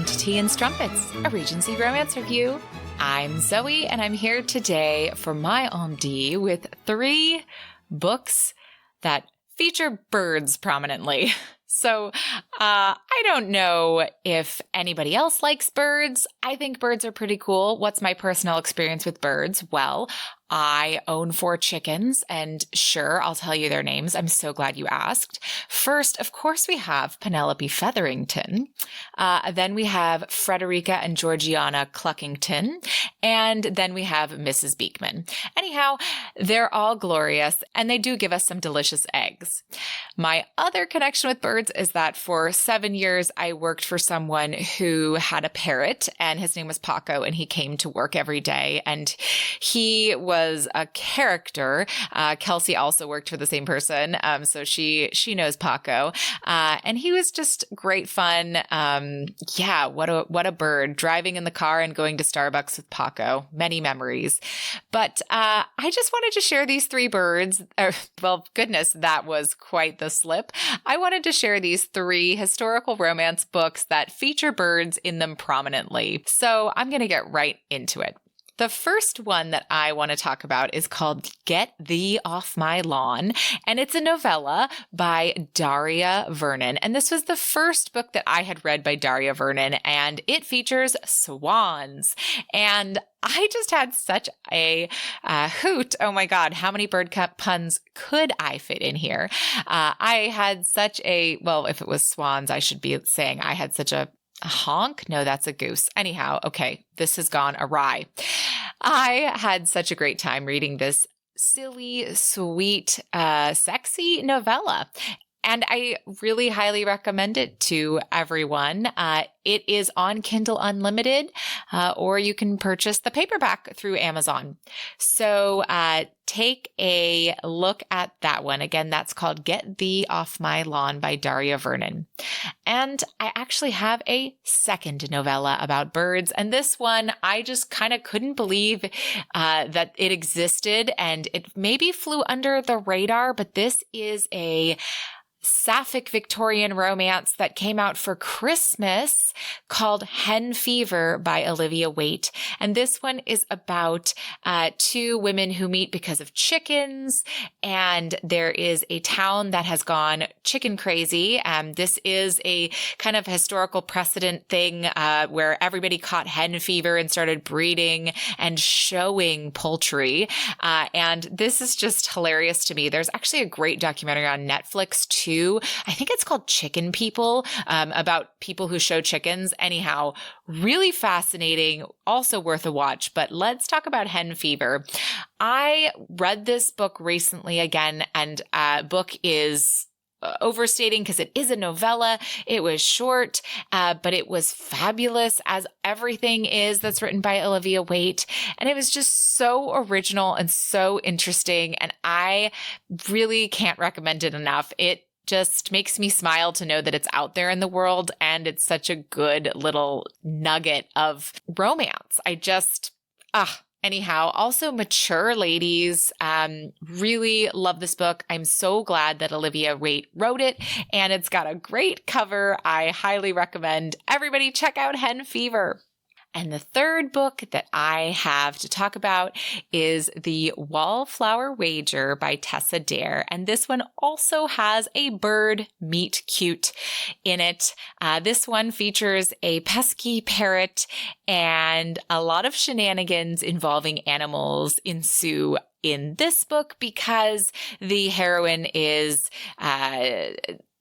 On-dit and Strumpets, a Regency Romance review. I'm Zoe, and I'm here today for my On-dit with 3 books that feature birds prominently. So I don't know if anybody else likes birds. I think birds are pretty cool. What's my personal experience with birds? Well, I own 4 chickens, and sure, I'll tell you their names. I'm so glad you asked. First, of course, we have Penelope Featherington. Then we have Frederica and Georgiana Cluckington. And then we have Mrs. Beekman. Anyhow, they're all glorious, and they do give us some delicious eggs. My other connection with birds is that for 7 years, I worked for someone who had a parrot, and his name was Paco, and he came to work every day, and he was a character. Kelsey also worked for the same person, so she knows Paco, and he was just great fun. What a bird! Driving in the car and going to Starbucks with Paco, many memories. But I just wanted to share these 3 birds. Well, goodness, that was quite the slip. I wanted to share these 3 historical romance books that feature birds in them prominently. So I'm going to get right into it. The first one that I want to talk about is called Get Thee Off My Lawn, and it's a novella by Daria Vernon. And this was the first book that I had read by Daria Vernon, and it features swans. And I just had such a hoot. Oh my God, how many bird puns could I fit in here? I had such if it was swans, I should be saying I had such a honk? No, that's a goose. Anyhow, okay, this has gone awry. I had such a great time reading this silly, sweet, sexy novella. And I really highly recommend it to everyone. It is on Kindle Unlimited, or you can purchase the paperback through Amazon. So take a look at that one. Again, that's called Get Thee Off My Lawn by Daria Vernon. And I actually have a second novella about birds. And this one, I just kind of couldn't believe that it existed, and it maybe flew under the radar, but this is a sapphic Victorian romance that came out for Christmas called Hen Fever by Olivia Waite. And this one is about 2 women who meet because of chickens, and there is a town that has gone chicken crazy. This is a kind of historical precedent thing where everybody caught hen fever and started breeding and showing poultry. And this is just hilarious to me. There's actually a great documentary on Netflix too. I think it's called Chicken People, about people who show chickens. Anyhow, really fascinating, also worth a watch. But let's talk about Hen Fever. I read this book recently again, and book is overstating because it is a novella. It was short, but it was fabulous, as everything is that's written by Olivia Waite. And it was just so original and so interesting. And I really can't recommend it enough. It just makes me smile to know that it's out there in the world, and it's such a good little nugget of romance. Anyhow, also mature ladies, really love this book. I'm so glad that Olivia Waite wrote it, and it's got a great cover. I highly recommend everybody check out Hen Fever. And the third book that I have to talk about is The Wallflower Wager by Tessa Dare. And this one also has a bird meet cute in it. This one features a pesky parrot, and a lot of shenanigans involving animals ensue in this book because the heroine is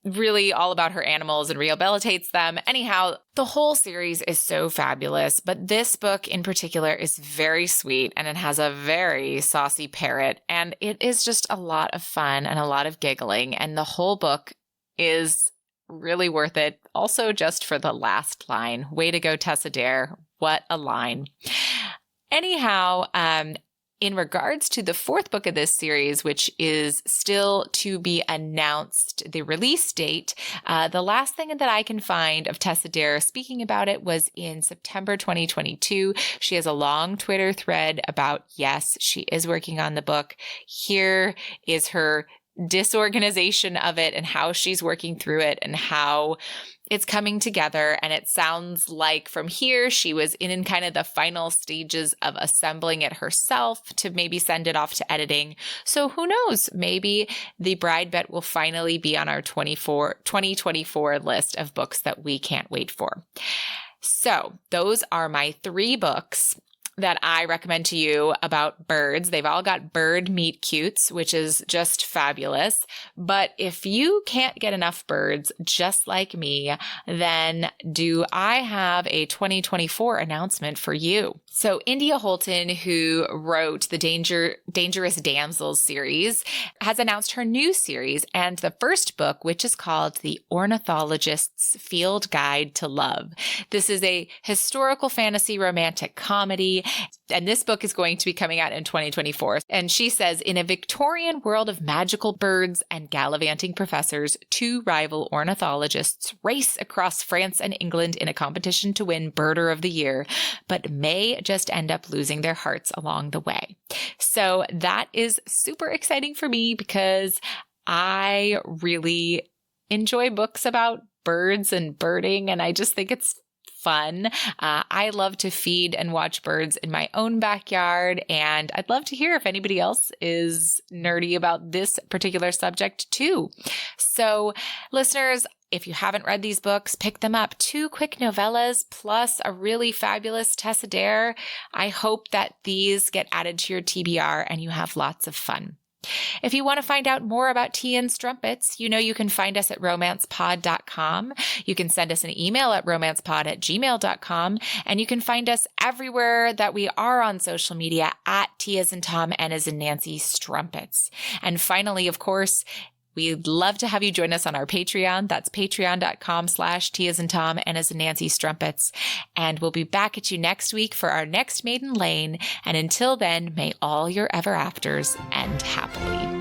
really all about her animals and rehabilitates them. Anyhow, the whole series is so fabulous, but this book in particular is very sweet, and it has a very saucy parrot, and it is just a lot of fun and a lot of giggling, and the whole book is really worth it. Also, just for the last line. Way to go, Tessa Dare. What a line. Anyhow, in regards to the 4th book of this series, which is still to be announced, the release date, the last thing that I can find of Tessa Dare speaking about it was in September 2022. She has a long Twitter thread about, yes, she is working on the book. Here is her disorganization of it and how she's working through it and how it's coming together. And it sounds like from here, she was in kind of the final stages of assembling it herself to maybe send it off to editing. So who knows? Maybe The Bride Bet will finally be on our 2024 list of books that we can't wait for. So those are my 3 books that I recommend to you about birds. They've all got bird meet cutes, which is just fabulous. But if you can't get enough birds, just like me, then do I have a 2024 announcement for you. So India Holton, who wrote the Dangerous Damsels series, has announced her new series and the first book, which is called The Ornithologist's Field Guide to Love. This is a historical fantasy romantic comedy, and this book is going to be coming out in 2024. And she says, in a Victorian world of magical birds and gallivanting professors, 2 rival ornithologists race across France and England in a competition to win Birder of the Year, but may just end up losing their hearts along the way. So that is super exciting for me because I really enjoy books about birds and birding, and I just think it's fun. I love to feed and watch birds in my own backyard, and I'd love to hear if anybody else is nerdy about this particular subject too. So listeners, if you haven't read these books, pick them up. 2 quick novellas plus a really fabulous Tessa Dare. I hope that these get added to your TBR and you have lots of fun. If you want to find out more about tea and strumpets, you know you can find us at romancepod.com. You can send us an email at romancepod@gmail.com. And you can find us everywhere that we are on social media at T as in Tom, N as in Nancy, Strumpets. And finally, of course, we'd love to have you join us on our Patreon. That's patreon.com/T as in Tom, N as in Nancy, Strumpets. And we'll be back at you next week for our next Maiden Lane. And until then, may all your ever afters end happily.